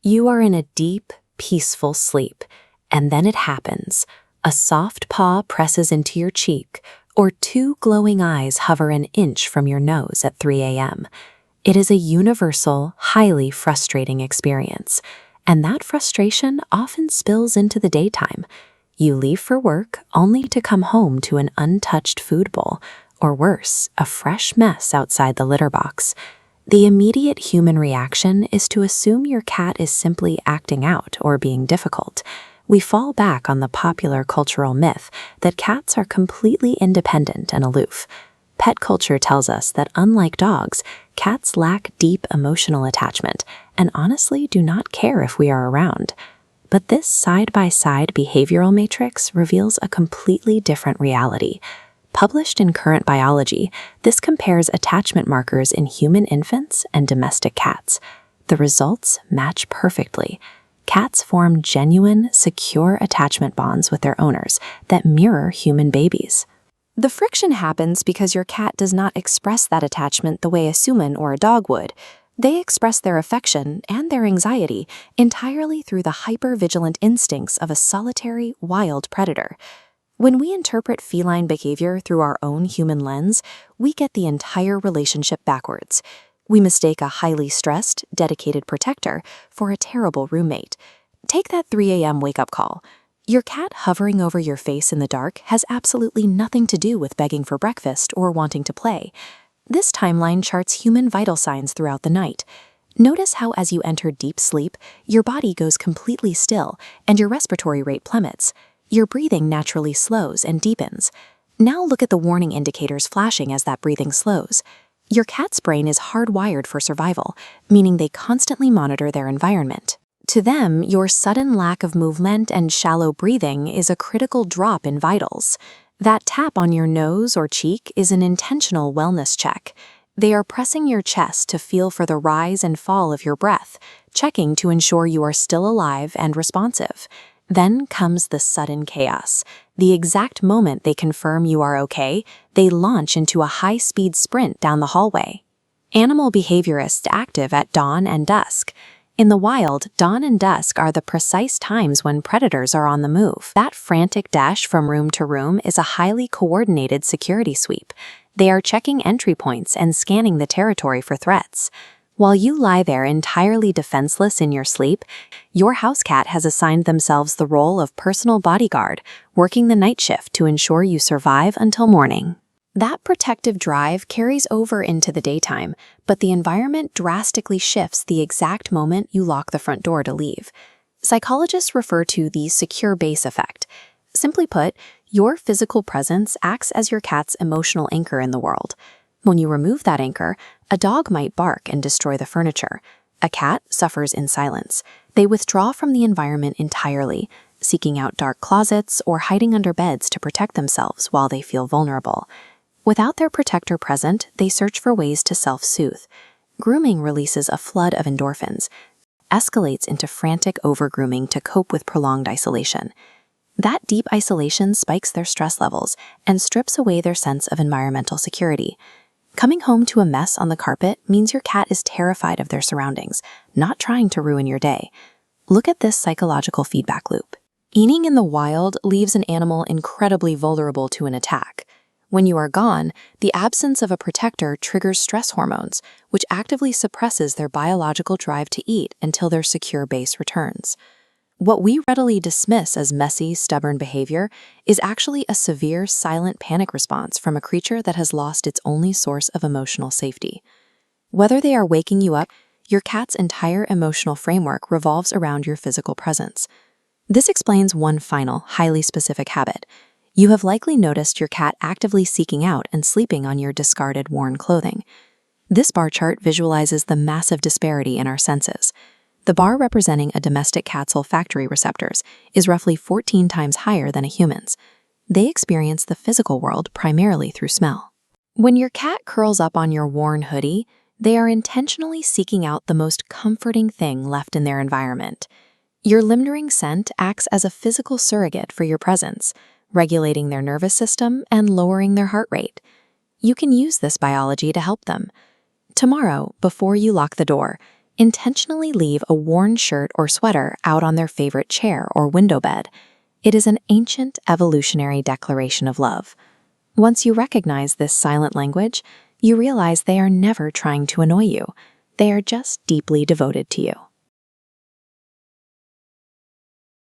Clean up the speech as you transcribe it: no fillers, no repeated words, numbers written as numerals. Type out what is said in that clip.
You are in a deep, peaceful sleep, and then it happens. A soft paw presses into your cheek, or two glowing eyes hover an inch from your nose at 3 a.m. It is a universal, highly frustrating experience, and that frustration often spills into the daytime. You leave for work only to come home to an untouched food bowl, or worse, a fresh mess outside the litter box. The immediate human reaction is to assume your cat is simply acting out or being difficult. We fall back on the popular cultural myth that cats are completely independent and aloof. Pet culture tells us that unlike dogs, cats lack deep emotional attachment and honestly do not care if we are around. But this side-by-side behavioral matrix reveals a completely different reality. Published in Current Biology, this compares attachment markers in human infants and domestic cats. The results match perfectly. Cats form genuine, secure attachment bonds with their owners that mirror human babies. The friction happens because your cat does not express that attachment the way a human or a dog would. They express their affection and their anxiety entirely through the hyper-vigilant instincts of a solitary, wild predator. When we interpret feline behavior through our own human lens, we get the entire relationship backwards. We mistake a highly stressed, dedicated protector for a terrible roommate. Take that 3 a.m. wake-up call. Your cat hovering over your face in the dark has absolutely nothing to do with begging for breakfast or wanting to play. This timeline charts human vital signs throughout the night. Notice how as you enter deep sleep, your body goes completely still and your respiratory rate plummets. Your breathing naturally slows and deepens. Now look at the warning indicators flashing as that breathing slows. Your cat's brain is hardwired for survival, meaning they constantly monitor their environment. To them, your sudden lack of movement and shallow breathing is a critical drop in vitals. That tap on your nose or cheek is an intentional wellness check. They are pressing your chest to feel for the rise and fall of your breath, checking to ensure you are still alive and responsive. Then comes the sudden chaos. The exact moment they confirm you are okay, they launch into a high-speed sprint down the hallway. Animal behaviorists active at dawn and dusk. In the wild, dawn and dusk are the precise times when predators are on the move. That frantic dash from room to room is a highly coordinated security sweep. They are checking entry points and scanning the territory for threats. While you lie there entirely defenseless in your sleep, your house cat has assigned themselves the role of personal bodyguard, working the night shift to ensure you survive until morning. That protective drive carries over into the daytime, but the environment drastically shifts the exact moment you lock the front door to leave. Psychologists refer to the secure base effect. Simply put, your physical presence acts as your cat's emotional anchor in the world. When you remove that anchor, a dog might bark and destroy the furniture. A cat suffers in silence. They withdraw from the environment entirely, seeking out dark closets or hiding under beds to protect themselves while they feel vulnerable. Without their protector present, they search for ways to self-soothe. Grooming releases a flood of endorphins, escalates into frantic over-grooming to cope with prolonged isolation. That deep isolation spikes their stress levels and strips away their sense of environmental security. Coming home to a mess on the carpet means your cat is terrified of their surroundings, not trying to ruin your day. Look at this psychological feedback loop. Eating in the wild leaves an animal incredibly vulnerable to an attack. When you are gone, the absence of a protector triggers stress hormones, which actively suppresses their biological drive to eat until their secure base returns. What we readily dismiss as messy, stubborn behavior is actually a severe, silent panic response from a creature that has lost its only source of emotional safety. Whether they are waking you up, your cat's entire emotional framework revolves around your physical presence. This explains one final, highly specific habit. You have likely noticed your cat actively seeking out and sleeping on your discarded, worn clothing. This bar chart visualizes the massive disparity in our senses. The bar representing a domestic cat's olfactory receptors is roughly 14 times higher than a human's. They experience the physical world primarily through smell. When your cat curls up on your worn hoodie, they are intentionally seeking out the most comforting thing left in their environment. Your lingering scent acts as a physical surrogate for your presence, regulating their nervous system and lowering their heart rate. You can use this biology to help them. Tomorrow, before you lock the door, intentionally leave a worn shirt or sweater out on their favorite chair or window bed. It is an ancient evolutionary declaration of love. Once you recognize this silent language, you realize they are never trying to annoy you. They are just deeply devoted to you.